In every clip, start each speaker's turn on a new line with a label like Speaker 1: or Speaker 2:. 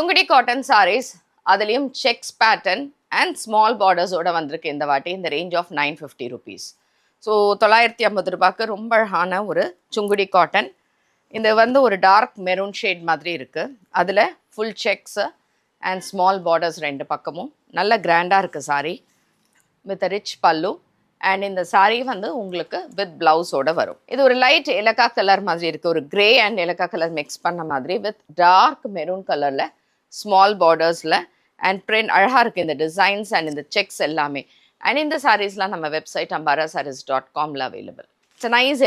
Speaker 1: Tungudi cotton sarees, அதுலயும் checks pattern and small borders ஓட வந்திருக்கு இந்த வாட்டி இந்த range of 950 rupees. ஸோ 950 ரூபாய்க்கு ரொம்ப அழகான ஒரு சுங்குடி காட்டன். இது வந்து ஒரு டார்க் மெரூன் ஷேட் மாதிரி இருக்கு. அதில் full sex and small borders ரெண்டு பக்கமும் நல்ல கிராண்டாக இருக்குது சாரீ வித் ரிச் பல்லு. அண்ட் இந்த சாரீ வந்து உங்களுக்கு வித் பிளவுஸோட வரும். இது ஒரு லைட் எலக்கா கலர் மாதிரி இருக்குது. ஒரு கிரே அண்ட் எலக்கா கலர் மிக்ஸ் பண்ண மாதிரி வித் டார்க் மெரூன் கலரில் ஸ்மால் பார்டர்ஸில் அண்ட் பிரிண்ட் அழகாக இருக்குது இந்த டிசைன்ஸ் அண்ட் இந்த செக்ஸ் எல்லாமே. அண்ட் இந்த சாரீஸ்லாம் நம்ம வெப்சைட் ambarasarees.comல அவைலபிள். இட்ஸ் நைஸ்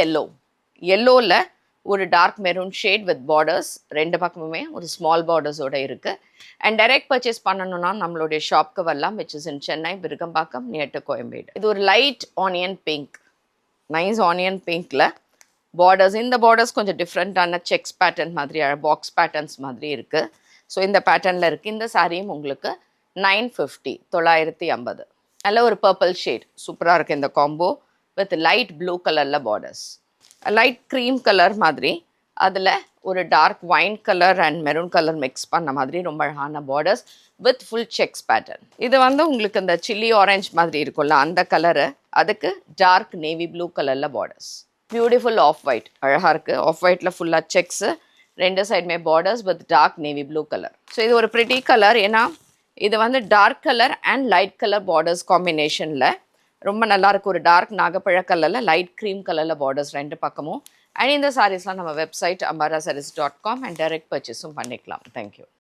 Speaker 1: எல்லோவில் ஒரு dark maroon shade with borders ரெண்டு பக்கமுமே ஒரு ஸ்மால் பார்டர்ஸோடு இருக்குது. அண்ட் டைரக்ட் பர்ச்சேஸ் பண்ணணும்னா நம்மளுடைய ஷாப்க்கு வரலாம், which is in Chennai Virugambakkam near to Koyambedu. இது ஒரு light onion pink, nice onion பிங்க்கில் பார்டர்ஸ். இந்த பார்டர்ஸ் கொஞ்சம் டிஃப்ரெண்ட்டான செக்ஸ் பேட்டர்ன் மாதிரி பாக்ஸ் பேட்டர்ன்ஸ் மாதிரி இருக்குது. ஸோ இந்த பேட்டர்னில் இருக்குது. இந்த சாரியும் உங்களுக்கு 950 950. நல்ல ஒரு பர்பிள் ஷேட் சூப்பராக இருக்குது இந்த காம்போ வித் லைட் ப்ளூ கலரில் பார்டர்ஸ். லைட் க்ரீம் கலர் மாதிரி அதில் ஒரு dark wine colour and maroon colour mix பண்ண மாதிரி ரொம்ப அழகான borders with full checks pattern. இது வந்து உங்களுக்கு இந்த சில்லி ஆரஞ்ச் மாதிரி இருக்கும்ல அந்த கலரு, அதுக்கு டார்க் நேவி ப்ளூ கலரில் பார்டர்ஸ். பியூட்டிஃபுல் ஆஃப் ஒயிட் அழகாக இருக்குது. ஆஃப் ஒயிட்டில் ஃபுல்லாக செக்ஸு, ரெண்டு சைடுமே borders with dark navy blue colour. So இது ஒரு ப்ரிட்டி கலர், ஏன்னா இது வந்து dark colour and light colour borders காம்பினேஷனில் ரொம்ப நல்லாயிருக்கு. ஒரு டார்க் நாகப்பழ கலரில் லைட் க்ரீம் கலரில் பார்டர்ஸ் ரெண்டு பக்கமும். அண்ட் இந்த சாரீஸ்லாம் நம்ம வெப்சைட் ambarasarees.com அண்ட் டைரக்ட் பர்ச்சேஸும் பண்ணிக்கலாம். தேங்க்யூ.